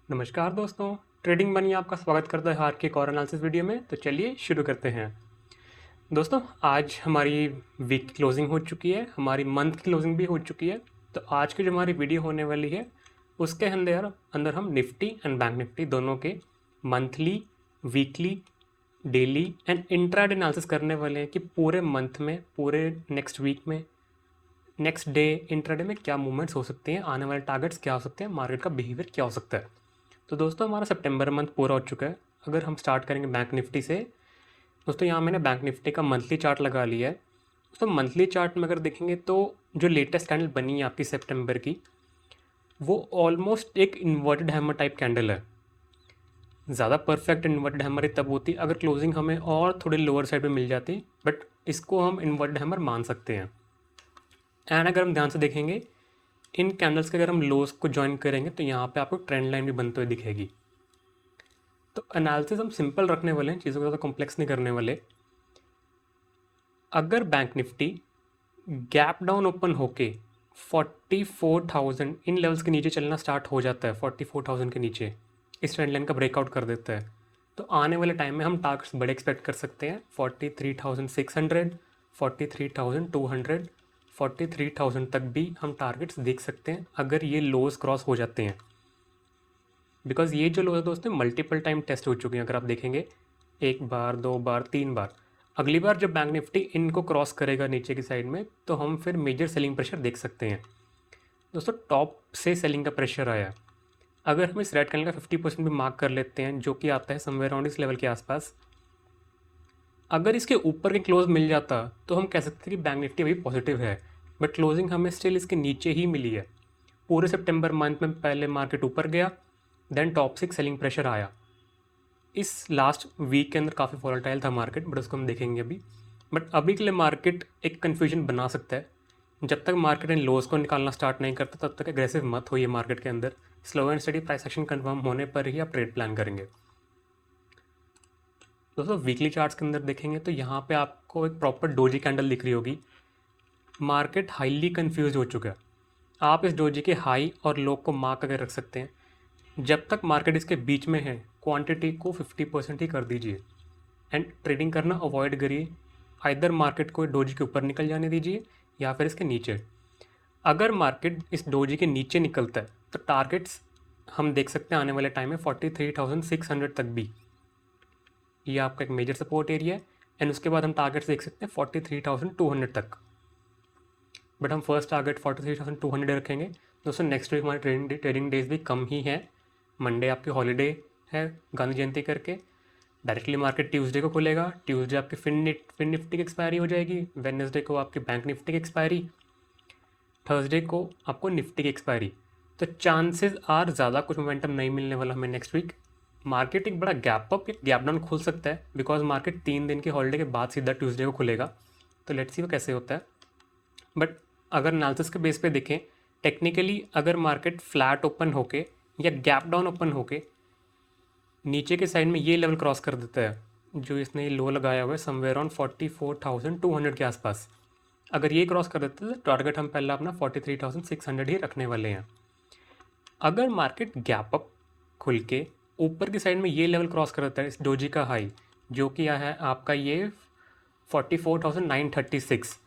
नमस्कार दोस्तों, trading money आपका स्वागत करता है आज के एक और एनालिसिस वीडियो में। तो चलिए शुरू करते हैं। दोस्तों, आज हमारी वीक की क्लोजिंग हो चुकी है, हमारी मंथ की क्लोजिंग भी हो चुकी है। तो आज की जो हमारी वीडियो होने वाली है उसके अंदर अंदर हम निफ्टी एंड बैंक निफ्टी दोनों के monthly, weekly, daily and intraday analysis करने वाले हैं कि पूरे मंथ में, पूरे नेक्स्ट वीक में, नेक्स्ट डे, इंट्राडे में क्या मूवमेंट्स हो सकते हैं, आने वाले टारगेट्स क्या हो सकते हैं, मार्केट का बिहेवियर क्या हो सकता है। तो दोस्तों, हमारा सितंबर मंथ पूरा हो चुका है। अगर हम स्टार्ट करेंगे बैंक निफ्टी से, दोस्तों यहाँ मैंने बैंक निफ्टी का मंथली चार्ट लगा लिया है। दोस्तों, मंथली चार्ट में अगर देखेंगे तो जो लेटेस्ट कैंडल बनी है आपकी सितंबर की, वो ऑलमोस्ट एक इन्वर्टेड हैमर टाइप कैंडल है। ज़्यादा परफेक्ट इन्वर्टेड हैमर ही तब होती अगर क्लोजिंग हमें और थोड़ी लोअर साइड पे मिल जाती, बट इसको हम इन्वर्टेड हैमर मान सकते हैं। एंड अगर हम ध्यान से देखेंगे इन कैंडल्स के, अगर हम लोज को ज्वाइन करेंगे तो यहाँ पे आपको ट्रेंड लाइन भी बनते हुए दिखेगी। तो एनालिसिस हम सिंपल रखने वाले हैं, चीज़ों को ज़्यादा कॉम्प्लेक्स नहीं करने वाले। अगर bank Nifty gap down open होके 44,000 इन लेवल्स के नीचे चलना स्टार्ट हो जाता है, 44,000 के नीचे इस ट्रेंड लाइन का ब्रेकआउट कर देता है, तो आने वाले टाइम में हम टारगेट्स बड़े एक्सपेक्ट कर सकते हैं। 43,600, 43,200, 43,000 तक भी हम टारगेट्स देख सकते हैं अगर ये लोज क्रॉस हो जाते हैं। बिकॉज ये जो लो है दोस्तों मल्टीपल टाइम टेस्ट हो चुके हैं। अगर आप देखेंगे एक बार, दो बार, तीन बार, अगली बार जब बैंक निफ्टी इनको क्रॉस करेगा नीचे की साइड में, तो हम फिर मेजर सेलिंग प्रेशर देख सकते हैं। दोस्तों, टॉप से सेलिंग का प्रेशर आया, अगर हम इस रेड कैंडल का 50% भी मार्क कर लेते हैं, जो कि आता है समवेयर अराउंड इस लेवल के आसपास, अगर इसके ऊपर के क्लोज मिल जाता तो हम कह सकते हैं कि बैंक निफ्टी अभी पॉजिटिव है। बट क्लोजिंग हमें स्टिल इसके नीचे ही मिली है। पूरे सितंबर मंथ में पहले मार्केट ऊपर गया, देन टॉप से सेलिंग प्रेशर आया। इस लास्ट वीक के अंदर काफ़ी वॉलेटाइल था मार्केट, बट उसको हम देखेंगे अभी। बट अभी के लिए मार्केट एक कन्फ्यूजन बना सकता है। जब तक मार्केट इन लोज को निकालना स्टार्ट नहीं करता तब तक एग्रेसिव मत होइए मार्केट के अंदर। Slow and study price action confirm होने पर ही आप ट्रेड प्लान करेंगे। दोस्तों, वीकली चार्ट्स के अंदर देखेंगे तो यहाँ पे आपको एक प्रॉपर डोजी कैंडल दिख रही होगी। मार्केट हाईली कन्फ्यूज हो चुका है। आप इस डोजी के हाई और लो को मार्क करके रख सकते हैं। जब तक मार्केट इसके बीच में है, क्वांटिटी को 50% ही कर दीजिए एंड ट्रेडिंग करना अवॉइड करिए। आइदर मार्केट को डोजी के ऊपर निकल जाने दीजिए या फिर इसके नीचे। अगर मार्केट इस डोजी के नीचे निकलता है तो टारगेट्स हम देख सकते हैं आने वाले टाइम में 43,600 तक भी, ये आपका एक मेजर सपोर्ट एरिया है। एंड उसके बाद हम टारगेट्स देख सकते हैं 43,200 तक। बट हम फर्स्ट टारगेट 43,200 रखेंगे। दोस्तों, नेक्स्ट वीक हमारे ट्रेडिंग डेज भी कम ही हैं। मंडे आपकी हॉलीडे है गांधी जयंती करके। डायरेक्टली मार्केट ट्यूसडे को खुलेगा। ट्यूसडे आपकी फिन निफ्टी की एक्सपायरी हो जाएगी। वेडनेसडे को आपकी बैंक निफ्टी की एक्सपायरी। थर्सडे को आपको निफ्टी की एक्सपायरी। तो चांसेस आर ज़्यादा कुछ मोमेंटम नहीं मिलने वाला हमें नेक्स्ट वीक। मार्केट एक बड़ा गैप अप या गैप डाउन खुल सकता है, बिकॉज मार्केट 3 दिन की हॉलीडे के बाद सीधा ट्यूसडे को खुलेगा। तो लेट्स सी वो कैसे होता है। बट अगर एनालिसिस के बेस पे देखें, टेक्निकली अगर मार्केट फ्लैट ओपन होके या गैप डाउन ओपन होके नीचे के साइड में ये लेवल क्रॉस कर देता है, जो इसने लो लगाया हुआ है समवेयर ऑन 44,200 के आसपास, अगर ये क्रॉस कर देते हैं तो टारगेट हम पहला अपना 43,600 ही रखने वाले हैं। अगर मार्केट गैप अप खुल के ऊपर की साइड में ये लेवल क्रॉस कर देता है, इस डोजी का हाई जो कि है आपका ये 44,936,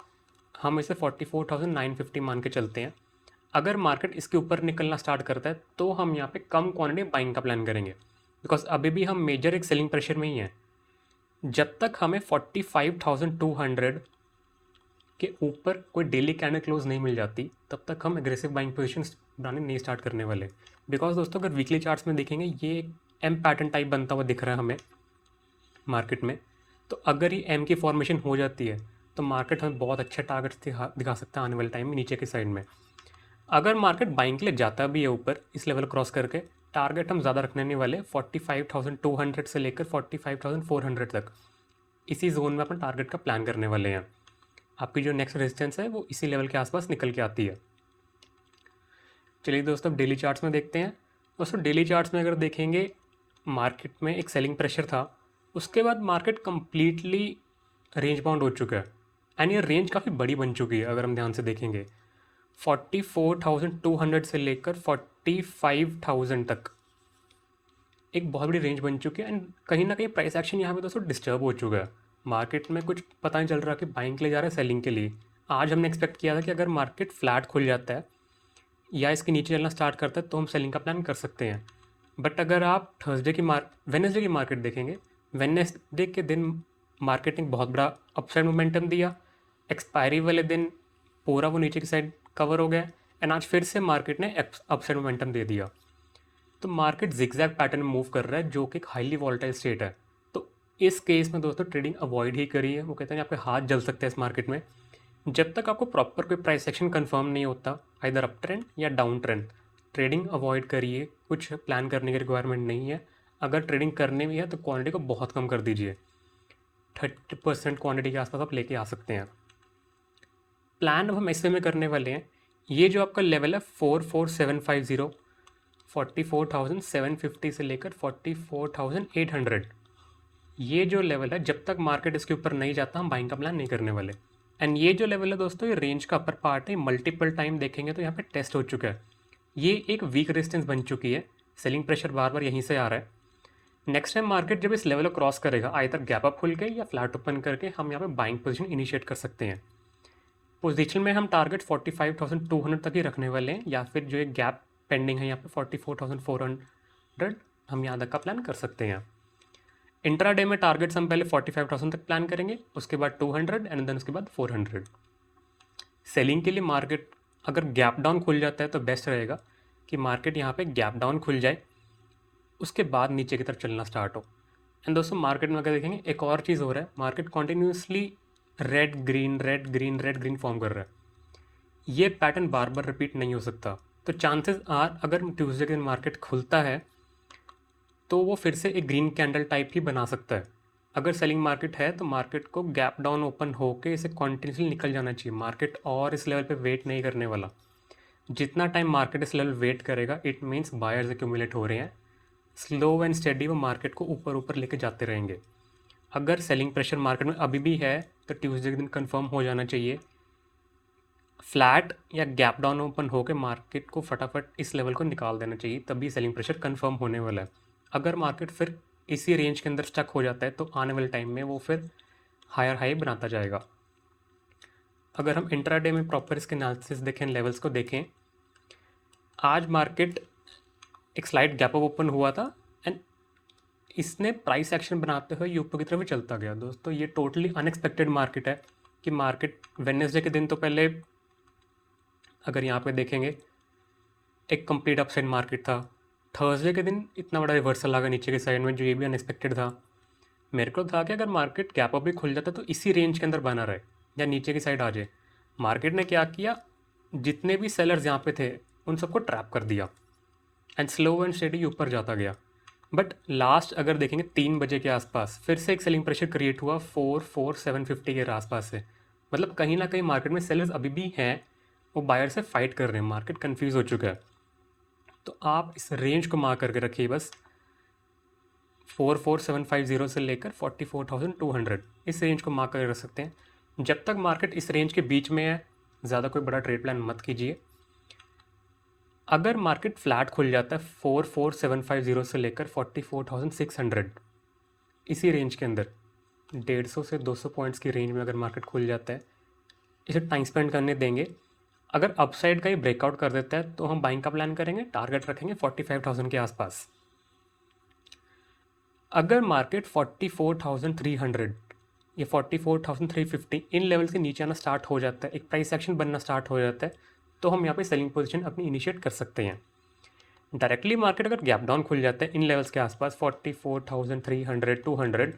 हम इसे 44,950 मान के चलते हैं। अगर मार्केट इसके ऊपर निकलना स्टार्ट करता है तो हम यहाँ पे कम क्वांटिटी बाइंग का प्लान करेंगे, बिकॉज अभी भी हम मेजर एक सेलिंग प्रेशर में ही हैं। जब तक हमें 45,200 के ऊपर कोई डेली कैंडल क्लोज नहीं मिल जाती, तब तक हम एग्रेसिव बाइंग पोजीशन बनाने नहीं स्टार्ट करने वाले। बिकॉज दोस्तों, अगर वीकली चार्ट्स में देखेंगे, ये एक एम पैटर्न टाइप बनता हुआ दिख रहा है हमें मार्केट में। तो अगर ये एम की फॉर्मेशन हो जाती है तो मार्केट हमें बहुत अच्छे टारगेट्स दिखा सकता है आने वाले टाइम में नीचे की साइड में। अगर मार्केट बाइंग के लिए जाता भी है ऊपर इस लेवल क्रॉस करके, टारगेट हम ज़्यादा रखने नहीं वाले। 45,200 से लेकर 45,400 तक, इसी जोन में अपना टारगेट का प्लान करने वाले हैं। आपकी जो नेक्स्ट रेजिस्टेंस है वो इसी लेवल के आसपास निकल के आती है। चलिए दोस्तों, अब डेली चार्ट्स में देखते हैं। दोस्तों, डेली चार्ट्स में अगर देखेंगे, मार्केट में एक सेलिंग प्रेशर था, उसके बाद मार्केट कंप्लीटली रेंज बाउंड हो चुका है। एंड ये रेंज काफ़ी बड़ी बन चुकी है। अगर हम ध्यान से देखेंगे 44,200 से लेकर 45,000 तक एक बहुत बड़ी रेंज बन चुकी है एंड कहीं ना कहीं प्राइस एक्शन यहाँ पे दोस्तों डिस्टर्ब हो चुका है। मार्केट में कुछ पता नहीं चल रहा कि बाइंग के लिए जा रहा है सेलिंग के लिए। आज हमने एक्सपेक्ट किया था कि अगर मार्केट फ्लैट खुल जाता है या इसके नीचे चलना स्टार्ट करता है तो हम सेलिंग का प्लान कर सकते हैं। बट अगर आप वेडनेसडे की मार्केट देखेंगे, वेडनेसडे के दिन मार्केट ने बहुत बड़ा अपसाइड मोमेंटम दिया, एक्सपायरी वाले दिन पूरा वो नीचे की साइड कवर हो गया एंड आज फिर से मार्केट ने अपसाइड मोमेंटम दे दिया। तो मार्केट जिगजैग पैटर्न में मूव कर रहा है जो कि एक हाईली वॉलेटाइल स्टेट है। तो इस केस में दोस्तों ट्रेडिंग अवॉइड ही करिए। वो कहते हैं आपके हाथ जल सकते हैं इस मार्केट में जब तक आपको प्रॉपर कोई प्राइस एक्शन कंफर्म नहीं होता, आइदर अप ट्रेंड या डाउन ट्रेंड। ट्रेडिंग अवॉइड करिए, कुछ प्लान करने की रिक्वायरमेंट नहीं है। अगर ट्रेडिंग करने भी है तो क्वांटिटी को बहुत कम कर दीजिए, 30% क्वांटिटी के आसपास आप लेके आ सकते हैं। प्लान अब हम ऐसे में करने वाले हैं, ये जो आपका लेवल है 44750, 44,750 से लेकर 44,800, ये जो लेवल है जब तक मार्केट इसके ऊपर नहीं जाता हम बाइंग का प्लान नहीं करने वाले। एंड ये जो लेवल है दोस्तों, ये रेंज का अपर पार्ट है, मल्टीपल टाइम देखेंगे तो यहाँ पे टेस्ट हो चुका है। ये एक वीक रेजिस्टेंस बन चुकी है, सेलिंग प्रेशर बार बार यहीं से आ रहा है। नेक्स्ट टाइम मार्केट जब इस लेवल को क्रॉस करेगा, आइदर गैप अप खुल के या फ्लैट ओपन करके हम यहाँ पे बाइंग पोजीशन इनिशिएट कर सकते हैं। पोजीशन में हम टारगेट 45,200 तक ही रखने वाले हैं, या फिर जो एक गैप पेंडिंग है यहाँ पे 44,400 हम यहाँ तक का प्लान कर सकते हैं। इंट्राडे में टारगेट्स हम पहले 45,000 तक प्लान करेंगे, उसके बाद 200 एंड देन उसके बाद 400। सेलिंग के लिए मार्केट अगर गैप डाउन खुल जाता है तो बेस्ट रहेगा कि मार्केट यहाँ पे गैप डाउन खुल जाए, उसके बाद नीचे की तरफ चलना स्टार्ट हो। एंड दोस्तों मार्केट में अगर देखेंगे एक और चीज़ हो रहा है, market continuously red green form कर रहा है। ये पैटर्न बार बार रिपीट नहीं हो सकता। तो चांसेस आर अगर ट्यूसडे के दिन मार्केट खुलता है तो वो फिर से एक ग्रीन कैंडल टाइप ही बना सकता है। अगर सेलिंग मार्केट है तो मार्केट को गैप डाउन ओपन होके इसे कॉन्टिन्यूसली निकल जाना चाहिए। मार्केट और इस लेवल पे वेट नहीं करने वाला। जितना टाइम मार्केट इस लेवल वेट करेगा इट मीन्स बायर्स एक्यूमुलेट हो रहे हैं, स्लो एंड स्टेडी वो मार्केट को ऊपर ऊपर लेके जाते रहेंगे। अगर सेलिंग प्रेशर मार्केट में अभी भी है तो ट्यूसडे के दिन कंफर्म हो जाना चाहिए, फ्लैट या गैप डाउन ओपन होकर मार्केट को फटाफट इस लेवल को निकाल देना चाहिए, तभी सेलिंग प्रेशर कंफर्म होने वाला है। अगर मार्केट फिर इसी रेंज के अंदर स्टक हो जाता है तो आने वाले टाइम में वो फिर हायर हाई बनाता जाएगा। अगर हम इंट्राडे में प्रॉपर इसके एनालिसिस देखें, लेवल्स को देखें, आज मार्केट एक स्लाइड गैप अप ओपन हुआ था एंड इसने प्राइस एक्शन बनाते हुए ये ऊपर की तरफ ही चलता गया। दोस्तों ये टोटली अनएक्सपेक्टेड मार्केट है कि मार्केट वेडनेसडे के दिन तो पहले अगर यहाँ पे देखेंगे एक कंप्लीट अपसाइड मार्केट था, थर्सडे के दिन इतना बड़ा रिवर्सल आ गया नीचे के साइड में, जो ये भी अनएक्सपेक्टेड था। मेरे को था कि अगर मार्केट गैप अप भी खुल जाता तो इसी रेंज के अंदर बना रहे या नीचे की साइड आ जाए। मार्केट ने क्या किया, जितने भी सेलर्स यहाँ पे थे उन सबको ट्रैप कर दिया एंड स्लो एंड स्टेडी ऊपर जाता गया। बट लास्ट अगर देखेंगे 3 बजे के आसपास फिर से एक सेलिंग प्रेशर क्रिएट हुआ 4,750 के आसपास से। मतलब कहीं ना कहीं मार्केट में सेलर्स अभी भी हैं, वो बायर से फाइट कर रहे हैं, मार्केट कंफ्यूज हो चुका है। तो आप इस रेंज को मार्क करके रखिए बस, 44,750 से लेकर 44,200 इस रेंज को मार्क करके रख सकते हैं। जब तक मार्केट इस रेंज के बीच में है ज़्यादा कोई बड़ा ट्रेड प्लान मत कीजिए। अगर मार्केट फ्लैट खुल जाता है 44,750 से लेकर 44,600 इसी रेंज के अंदर, 150 से 200 पॉइंट्स की रेंज में अगर मार्केट खुल जाता है, इसे टाइम स्पेंड करने देंगे। अगर अपसाइड का ही ब्रेकआउट कर देता है तो हम बाइंग का प्लान करेंगे, टारगेट रखेंगे 45,000 के आसपास। अगर मार्केट 44,300 या 44,350 इन लेवल से नीचे आना स्टार्ट हो जाता है, एक प्राइस एक्शन बनना स्टार्ट हो जाता है, तो हम यहाँ पे सेलिंग पोजीशन अपनी इनिशिएट कर सकते हैं। डायरेक्टली मार्केट अगर गैप डाउन खुल जाता है इन लेवल्स के आसपास 44,300 200,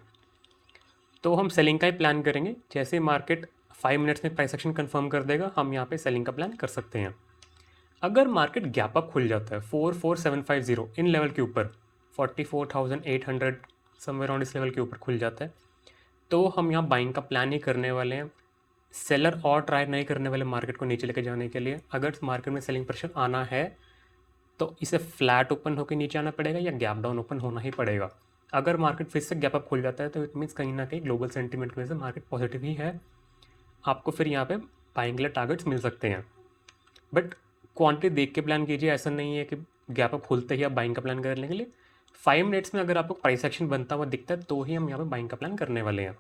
तो हम सेलिंग का ही प्लान करेंगे। जैसे मार्केट 5 मिनट्स में प्राइस एक्शन कंफर्म कर देगा हम यहाँ पे सेलिंग का प्लान कर सकते हैं। अगर मार्केट गैप अप खुल जाता है 44,750 इन लेवल के ऊपर, 44,800 समवेयर ऑन इस लेवल के ऊपर खुल जाता है, तो हम यहाँ बाइंग का प्लान ही करने वाले हैं। सेलर और ट्राई नहीं करने वाले मार्केट को नीचे लेके जाने के लिए। अगर मार्केट में सेलिंग प्रेशर आना है तो इसे फ्लैट ओपन होकर नीचे आना पड़ेगा या गैप डाउन ओपन होना ही पड़ेगा। अगर मार्केट फिर से गैप अप खुल जाता है तो इट मीन्स कहीं ना कहीं ग्लोबल सेंटीमेंट की वजह से मार्केट पॉजिटिव ही है, आपको फिर यहाँ पे बाइंग के लिए टारगेट्स मिल सकते हैं। बट क्वांटिटी देख के प्लान कीजिए, ऐसा नहीं है कि गैप अप खुलते ही आप बाइंग का प्लान करने के लिए 5 मिनट्स में अगर आपको प्राइस एक्शन बनता हुआ दिखता है तो ही हम यहाँ पे बाइंग का प्लान करने वाले हैं।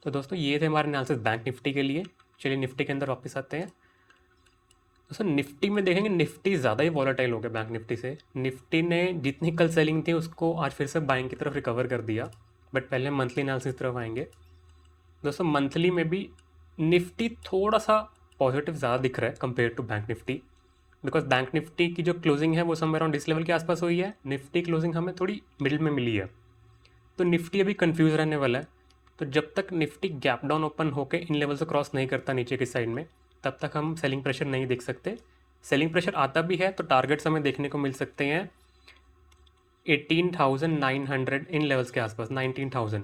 तो दोस्तों ये थे हमारे एनालिसिस बैंक निफ्टी के लिए। चलिए निफ्टी के अंदर वापस आते हैं। दोस्तों निफ्टी में देखेंगे, निफ्टी ज़्यादा ही वॉलेटाइल हो गया बैंक निफ्टी से। निफ्टी ने जितनी कल सेलिंग थी उसको आज फिर से बाइंग की तरफ रिकवर कर दिया। बट पहले मंथली एनालिसिस की तरफ आएंगे। दोस्तों मंथली में भी निफ्टी थोड़ा सा पॉजिटिव ज़्यादा दिख रहा है compare to bank Nifty, because bank Nifty की जो क्लोजिंग है वो समवेयर अराउंड इस लेवल के आसपास हुई है। निफ्टी क्लोजिंग हमें थोड़ी मिडिल में मिली है, तो निफ्टी अभी कंफ्यूज रहने वाला है। तो जब तक निफ्टी गैप डाउन ओपन होकर इन लेवल से क्रॉस नहीं करता नीचे की साइड में, तब तक हम सेलिंग प्रेशर नहीं देख सकते। सेलिंग प्रेशर आता भी है तो टारगेट्स हमें देखने को मिल सकते हैं 18,900 इन लेवल्स के आसपास, 19,000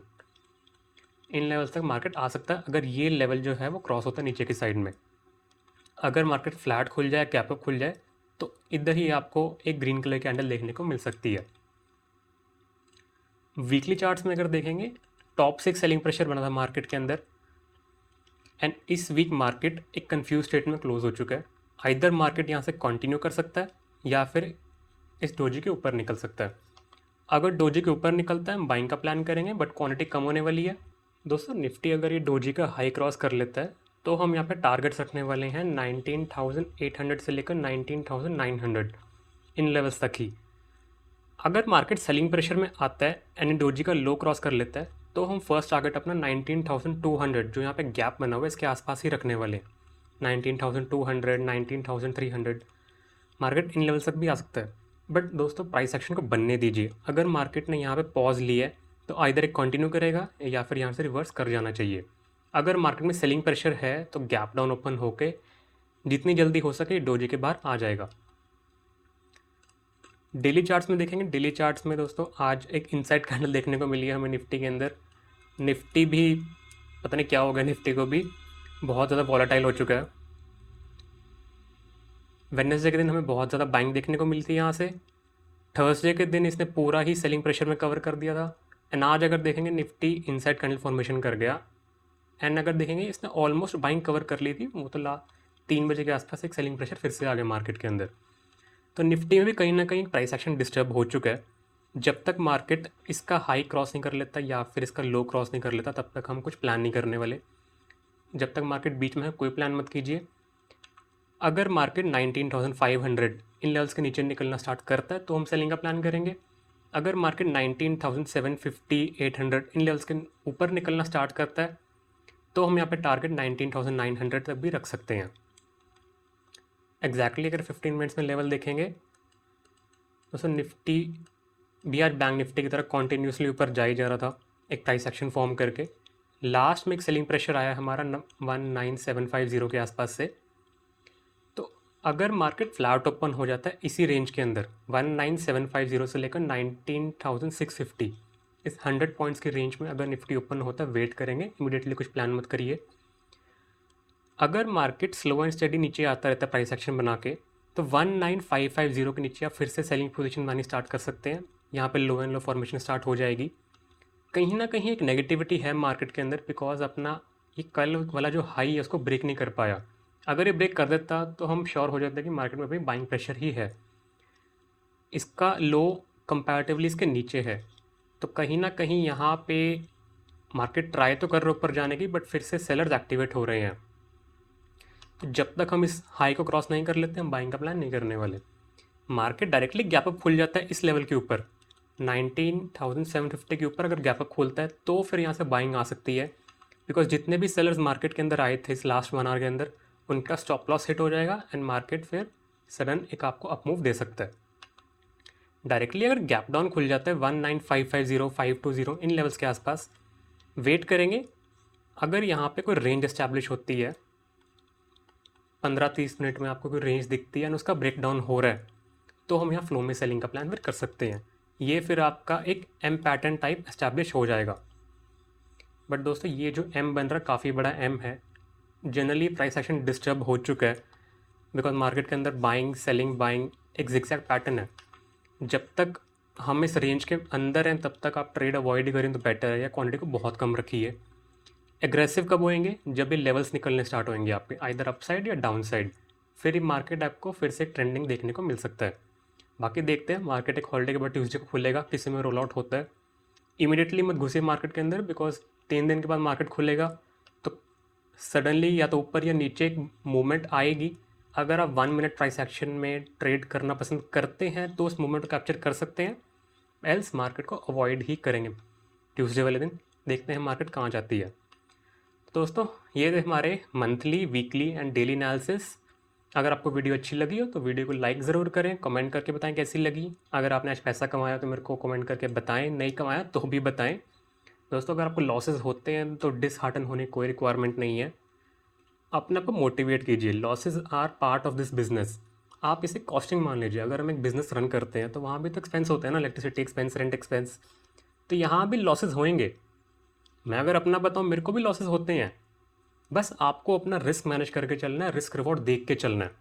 इन लेवल्स तक मार्केट आ सकता है अगर ये लेवल जो है वो क्रॉस होता है नीचे की साइड में। अगर मार्केट फ्लैट खुल जाए, गैप अप खुल जाए, तो इधर ही आपको एक ग्रीन कलर की कैंडल देखने को मिल सकती है। वीकली चार्ट्स में अगर देखेंगे, टॉप से एक सेलिंग प्रेशर बना था मार्केट के अंदर, एंड इस वीक मार्केट एक कंफ्यूज स्टेट में क्लोज हो चुका है। आइदर मार्केट यहाँ से कंटिन्यू कर सकता है या फिर इस डोजी के ऊपर निकल सकता है। अगर डोजी के ऊपर निकलता है हम बाइंग का प्लान करेंगे, बट क्वांटिटी कम होने वाली है। दोस्तों निफ्टी अगर ये डोजी का हाई क्रॉस कर लेता है तो हम यहाँ पे टारगेट्स रखने वाले हैं 19,800 से लेकर 19,900 इन लेवल्स तक ही। अगर मार्केट सेलिंग प्रेशर में आता है एंड डोजी का लो क्रॉस कर लेता है तो हम फर्स्ट टारगेट अपना 19,200 जो यहाँ पे गैप बना हुआ है इसके आसपास ही रखने वाले हैं। 19,200, 19,300 मार्केट इन लेवल्स तक भी आ सकता है। बट दोस्तों प्राइस एक्शन को बनने दीजिए। अगर मार्केट ने यहाँ पे पॉज लिया है तो आइदर एक कंटिन्यू करेगा या फिर यहाँ से रिवर्स कर जाना चाहिए। अगर मार्केट में सेलिंग प्रेशर है तो गैप डाउन ओपन होके जितनी जल्दी हो सके डोजी के बाहर आ जाएगा। डेली चार्ट्स में देखेंगे, डेली चार्ट्स में दोस्तों आज एक इनसाइड कैंडल देखने को मिली है हमें निफ्टी के अंदर। निफ्टी भी पता नहीं क्या हो गया, निफ्टी को भी बहुत ज़्यादा वॉलेटाइल हो चुका है। वेडनेसडे के दिन हमें बहुत ज़्यादा बाइंग देखने को मिली थी यहाँ से। थर्सडे के दिन इसने पूरा ही सेलिंग प्रेशर में कवर कर दिया था। एंड आज अगर देखेंगे निफ्टी इनसाइड कैंडल फॉर्मेशन कर गया, एंड अगर देखेंगे इसने ऑलमोस्ट बाइंग कवर कर ली थी। वो तो 3 बजे के आसपास एक सेलिंग प्रेशर फिर से आ गया मार्केट के अंदर। तो निफ्टी में भी कहीं ना कहीं प्राइस एक्शन डिस्टर्ब हो चुका है। जब तक मार्केट इसका हाई क्रॉस नहीं कर लेता या फिर इसका लो क्रॉस नहीं कर लेता तब तक हम कुछ प्लान नहीं करने वाले। जब तक मार्केट बीच में है कोई प्लान मत कीजिए। अगर मार्केट 19,500 इन लेवल्स के नीचे निकलना स्टार्ट करता है तो हम सेलिंग का प्लान करेंगे। अगर मार्केट 19,750, 800 इन लेवल्स के ऊपर निकलना स्टार्ट करता है तो हम यहाँ पे टारगेट 19,900 तक भी रख सकते हैं। एग्जैक्टली अगर 15 मिनट्स में लेवल देखेंगे दोस्तों, निफ्टी भी आज बैंक निफ्टी की तरह कॉन्टीन्यूसली ऊपर जा ही जा रहा था एक प्राइस एक्शन फॉर्म करके। लास्ट में एक सेलिंग प्रेशर आया हमारा 19,750 के आसपास से। तो अगर मार्केट फ्लैट ओपन हो जाता है इसी रेंज के अंदर 19,750 से लेकर 19,650, इस 100 पॉइंट्स के रेंज में अगर निफ्टी ओपन होता है वेट करेंगे, इमीडिएटली कुछ प्लान मत करिए। अगर मार्केट स्लो एंड स्टेडी नीचे आता रहता है प्राइस एक्शन बना के तो 19,550 के नीचे आप फिर से सेलिंग पोजीशन बनानी स्टार्ट कर सकते हैं। यहाँ पे लो एंड लो फॉर्मेशन स्टार्ट हो जाएगी। कहीं ना कहीं एक नेगेटिविटी है मार्केट के अंदर, बिकॉज अपना ये कल वाला जो हाई है उसको ब्रेक नहीं कर पाया। अगर ये ब्रेक कर देता तो हम श्योर हो जाते कि मार्केट में भी बाइंग प्रेशर ही है। इसका लो कंपैरेटिवली इसके नीचे है, तो कहीं ना कहीं यहाँ पे मार्केट ट्राई तो कर रहे ऊपर जाने की, बट फिर से सेलर्स एक्टिवेट हो रहे हैं। तो जब तक हम इस हाई को क्रॉस नहीं कर लेते हम बाइंग का प्लान नहीं करने वाले। मार्केट डायरेक्टली गैप अप खुल जाता है इस लेवल के ऊपर 19,750 के ऊपर अगर गैप अप खोलता है तो फिर यहाँ से बाइंग आ सकती है। बिकॉज जितने भी सेलर्स मार्केट के अंदर आए थे इस लास्ट 1 आवर के अंदर उनका स्टॉप लॉस हिट हो जाएगा एंड मार्केट फिर सडन एक आपको अप मूव दे सकता है। डायरेक्टली अगर गैप डाउन खुल जाता है 19,550, 520 इन लेवल्स के आसपास वेट करेंगे। अगर यहाँ पे कोई रेंज एस्टैब्लिश होती है 15-30 मिनट में आपको कोई रेंज दिखती है और उसका ब्रेक डाउन हो रहा है तो हम यहाँ फ्लो में सेलिंग का प्लान फिर कर सकते हैं। ये फिर आपका एक एम पैटर्न टाइप एस्टैब्लिश हो जाएगा। बट दोस्तों ये जो एम बन रहा है काफ़ी बड़ा एम है। जनरली प्राइस एक्शन डिस्टर्ब हो चुका है बिकॉज मार्केट के अंदर बाइंग सेलिंग बाइंग एक जिगजैग पैटर्न है। जब तक हम इस रेंज के अंदर हैं तब तक आप ट्रेड अवॉइड करें तो बेटर है, या क्वांटिटी को बहुत कम रखिए। एग्रेसिव कब होएंगे? जब ये लेवल्स निकलने स्टार्ट होंगे आपके आइदर अपसाइड या डाउन साइड, फिर ये मार्केट आपको फिर से ट्रेंडिंग देखने को मिल सकता है। बाकी देखते हैं, मार्केट एक हॉलीडे के बाद ट्यूसडे को खुलेगा, किसी में रोल आउट होता है। इमीडिएटली मत घुसे मार्केट के अंदर, बिकॉज 3 दिन के बाद मार्केट खुलेगा तो सडनली या तो ऊपर या नीचे एक मूवमेंट आएगी। अगर आप 1 मिनट प्राइस एक्शन में ट्रेड करना पसंद करते हैं तो उस मूवमेंट को कैप्चर कर सकते हैं, एल्स मार्केट को अवॉइड ही करेंगे। ट्यूसडे वाले दिन देखते हैं मार्केट कहाँ जाती है। तो दोस्तों, ये थे हमारे monthly, weekly and daily analysis. अगर आपको वीडियो अच्छी लगी हो तो वीडियो को लाइक ज़रूर करें, कमेंट करके बताएं कैसी लगी। अगर आपने आज पैसा कमाया तो मेरे को कमेंट करके बताएं, नहीं कमाया तो भी बताएं। दोस्तों, अगर आपको लॉसेस होते हैं तो डिसहार्टन होने की कोई रिक्वायरमेंट नहीं है। अपने आप को मोटिवेट कीजिए, losses are part of this business. आप इसे कॉस्टिंग मान लीजिए। अगर हम एक बिज़नेस रन करते हैं तो वहाँ भी तो एक्सपेंस होते हैं ना, इलेक्ट्रिसिटी एक्सपेंस, रेंट एक्सपेंस, तो यहाँ भी लॉसेस होंगे। मैं अगर अपना बताऊँ, मेरे को भी लॉसेस होते हैं। बस आपको अपना रिस्क मैनेज करके चलना है, रिस्क रिवॉर्ड देख के चलना है।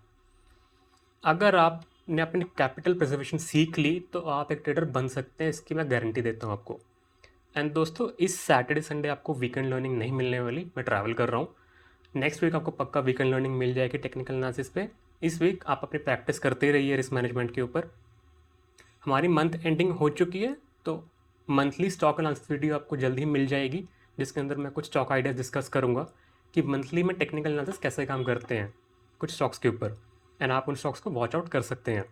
अगर आपने अपनी कैपिटल प्रिजर्वेशन सीख ली तो आप एक ट्रेडर बन सकते हैं, इसकी मैं गारंटी देता हूँ आपको। एंड दोस्तों, इस सैटरडे संडे आपको वीकेंड लर्निंग नहीं मिलने वाली, मैं ट्रैवल कर रहा हूँ। नेक्स्ट वीक आपको पक्का वीकेंड लर्निंग मिल जाएगी टेक्निकल एनालिसिस पे। इस वीक आप अपनी प्रैक्टिस करते रहिए रिस्क मैनेजमेंट के ऊपर। हमारी मंथ एंडिंग हो चुकी है, तो मंथली स्टॉक एनालिसिस वीडियो आपको जल्द ही मिल जाएगी, जिसके अंदर मैं कुछ स्टॉक आइडियाज़ डिस्कस करूँगा कि मंथली में टेक्निकल एनालिसिस कैसे काम करते हैं कुछ स्टॉक्स के ऊपर, एंड आप उन स्टॉक्स को वॉच आउट कर सकते हैं।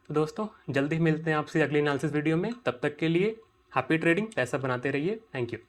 तो दोस्तों, जल्दी मिलते हैं आपसे अगली एनालिसिस वीडियो में। तब तक के लिए हैप्पी ट्रेडिंग, पैसा बनाते रहिए। Thank you.